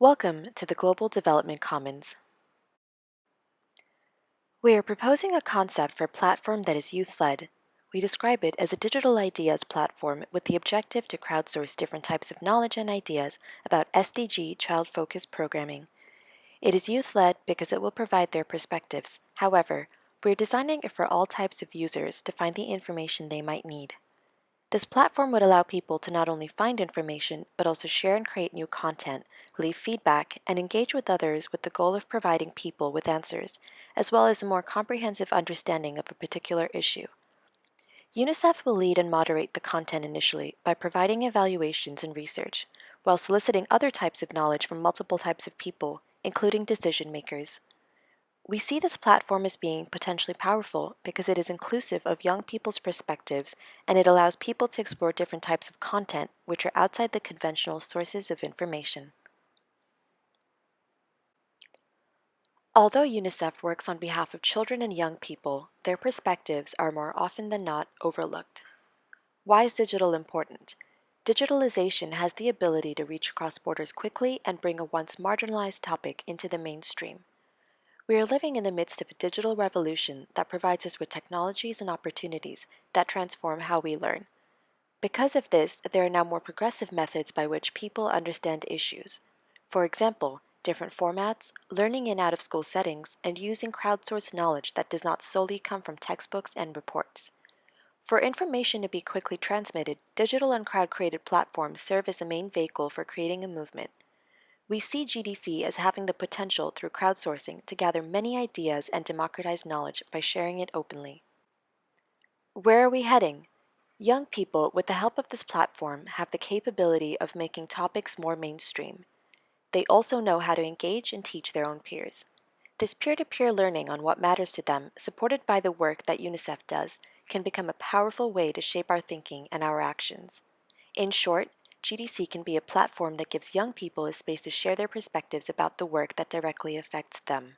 Welcome to the Global Development Commons. We are proposing a concept for a platform that is youth-led. We describe it as a digital ideas platform with the objective to crowdsource different types of knowledge and ideas about SDG child-focused programming. It is youth-led because it will provide their perspectives. However, we're designing it for all types of users to find the information they might need. This platform would allow people to not only find information, but also share and create new content, leave feedback, and engage with others with the goal of providing people with answers, as well as a more comprehensive understanding of a particular issue. UNICEF will lead and moderate the content initially by providing evaluations and research, while soliciting other types of knowledge from multiple types of people, including decision makers. We see this platform as being potentially powerful because it is inclusive of young people's perspectives and it allows people to explore different types of content which are outside the conventional sources of information. Although UNICEF works on behalf of children and young people, their perspectives are more often than not overlooked. Why is digital important? Digitalization has the ability to reach across borders quickly and bring a once marginalized topic into the mainstream. We are living in the midst of a digital revolution that provides us with technologies and opportunities that transform how we learn. Because of this, there are now more progressive methods by which people understand issues. For example, different formats, learning in out-of-school settings, and using crowdsourced knowledge that does not solely come from textbooks and reports. For information to be quickly transmitted, digital and crowd-created platforms serve as the main vehicle for creating a movement. We see GDC as having the potential through crowdsourcing to gather many ideas and democratize knowledge by sharing it openly. Where are we heading? Young people, with the help of this platform, have the capability of making topics more mainstream. They also know how to engage and teach their own peers. This peer-to-peer learning on what matters to them, supported by the work that UNICEF does, can become a powerful way to shape our thinking and our actions. In short, GDC can be a platform that gives young people a space to share their perspectives about the work that directly affects them.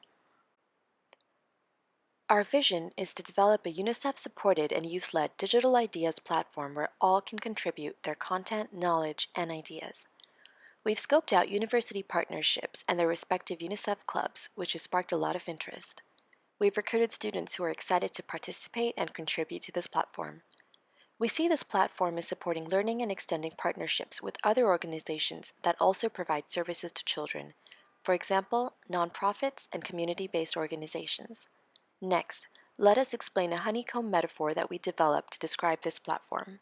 Our vision is to develop a UNICEF-supported and youth-led digital ideas platform where all can contribute their content, knowledge, and ideas. We've scoped out university partnerships and their respective UNICEF clubs, which has sparked a lot of interest. We've recruited students who are excited to participate and contribute to this platform. We see this platform as supporting learning and extending partnerships with other organizations that also provide services to children, for example, nonprofits and community-based organizations. Next, let us explain a honeycomb metaphor that we developed to describe this platform.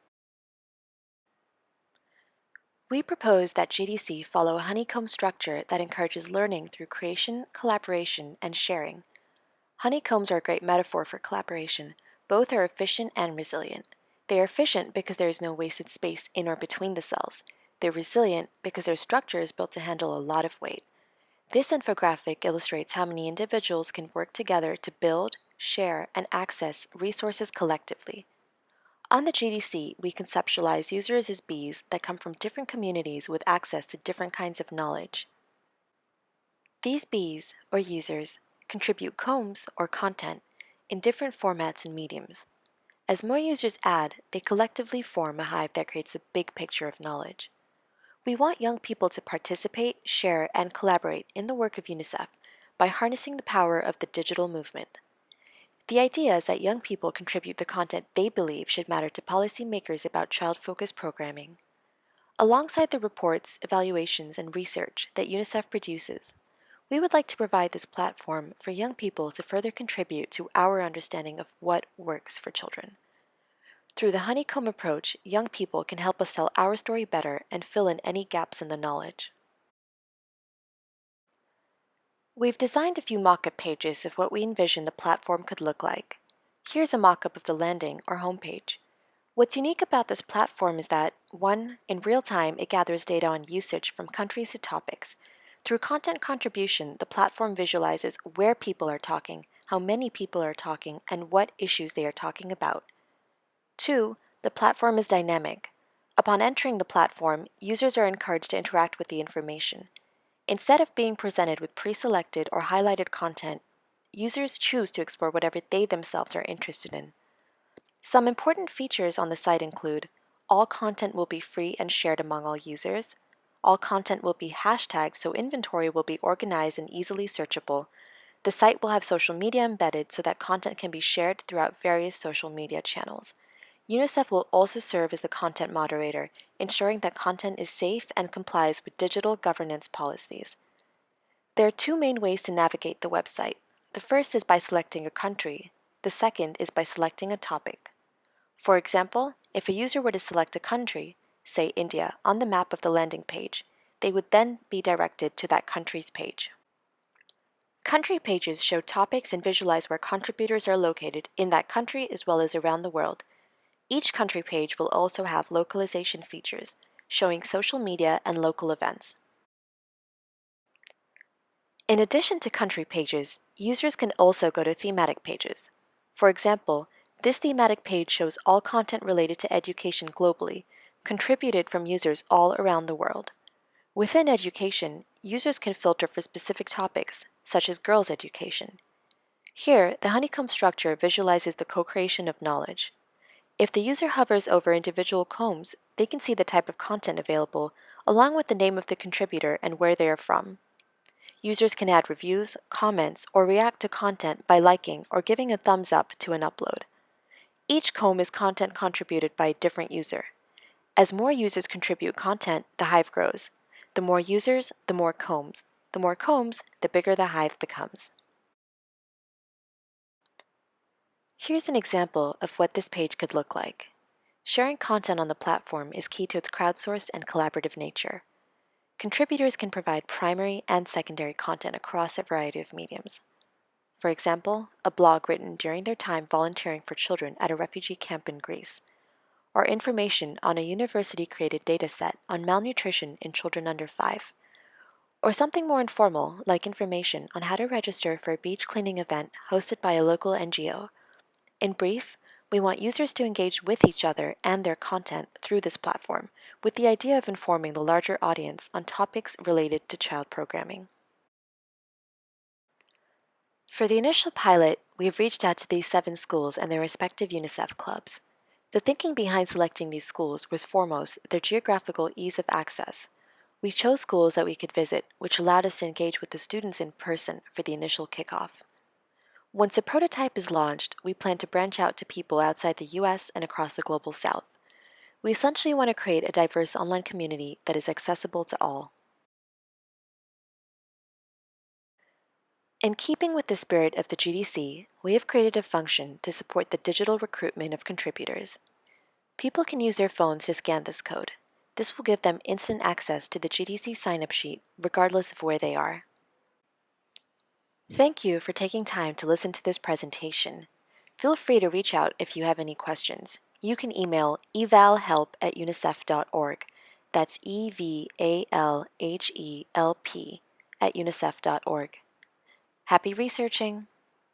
We propose that GDC follow a honeycomb structure that encourages learning through creation, collaboration, and sharing. Honeycombs are a great metaphor for collaboration. Both are efficient and resilient. They are efficient because there is no wasted space in or between the cells. They're resilient because their structure is built to handle a lot of weight. This infographic illustrates how many individuals can work together to build, share, and access resources collectively. On the GDC, we conceptualize users as bees that come from different communities with access to different kinds of knowledge. These bees, or users, contribute combs, or content, in different formats and mediums. As more users add, they collectively form a hive that creates a big picture of knowledge. We want young people to participate, share, and collaborate in the work of UNICEF by harnessing the power of the digital movement. The idea is that young people contribute the content they believe should matter to policymakers about child-focused programming. Alongside the reports, evaluations, and research that UNICEF produces, we would like to provide this platform for young people to further contribute to our understanding of what works for children. Through the honeycomb approach, young people can help us tell our story better and fill in any gaps in the knowledge. We've designed a few mock-up pages of what we envision the platform could look like. Here's a mock-up of the landing or homepage. What's unique about this platform is that, 1. In real time, it gathers data on usage from countries to topics. Through content contribution, the platform visualizes where people are talking, how many people are talking, and what issues they are talking about. 2. The platform is dynamic. Upon entering the platform, users are encouraged to interact with the information. Instead of being presented with pre-selected or highlighted content, users choose to explore whatever they themselves are interested in. Some important features on the site include all content will be free and shared among all users, All content will be hashtagged so inventory will be organized and easily searchable. The site will have social media embedded so that content can be shared throughout various social media channels. UNICEF will also serve as the content moderator, ensuring that content is safe and complies with digital governance policies. There are two main ways to navigate the website. The first is by selecting a country. The second is by selecting a topic. For example, if a user were to select a country, say India, on the map of the landing page, they would then be directed to that country's page. Country pages show topics and visualize where contributors are located in that country as well as around the world. Each country page will also have localization features, showing social media and local events. In addition to country pages, users can also go to thematic pages. For example, this thematic page shows all content related to education globally, contributed from users all around the world. Within education, users can filter for specific topics, such as girls' education. Here, the honeycomb structure visualizes the co-creation of knowledge. If the user hovers over individual combs, they can see the type of content available, along with the name of the contributor and where they are from. Users can add reviews, comments, or react to content by liking or giving a thumbs up to an upload. Each comb is content contributed by a different user. As more users contribute content, the hive grows. The more users, the more combs. The more combs, the bigger the hive becomes. Here's an example of what this page could look like. Sharing content on the platform is key to its crowdsourced and collaborative nature. Contributors can provide primary and secondary content across a variety of mediums. For example, a blog written during their time volunteering for children at a refugee camp in Greece, or information on a university-created dataset on malnutrition in children under 5, or something more informal like information on how to register for a beach cleaning event hosted by a local NGO. In brief, we want users to engage with each other and their content through this platform, with the idea of informing the larger audience on topics related to child programming. For the initial pilot, we have reached out to these 7 schools and their respective UNICEF clubs. The thinking behind selecting these schools was foremost their geographical ease of access. We chose schools that we could visit, which allowed us to engage with the students in person for the initial kickoff. Once a prototype is launched, we plan to branch out to people outside the US and across the global South. We essentially want to create a diverse online community that is accessible to all. In keeping with the spirit of the GDC, we have created a function to support the digital recruitment of contributors. People can use their phones to scan this code. This will give them instant access to the GDC sign-up sheet, regardless of where they are. Thank you for taking time to listen to this presentation. Feel free to reach out if you have any questions. You can email evalhelp@unicef.org. That's evalhelp@unicef.org. Happy researching!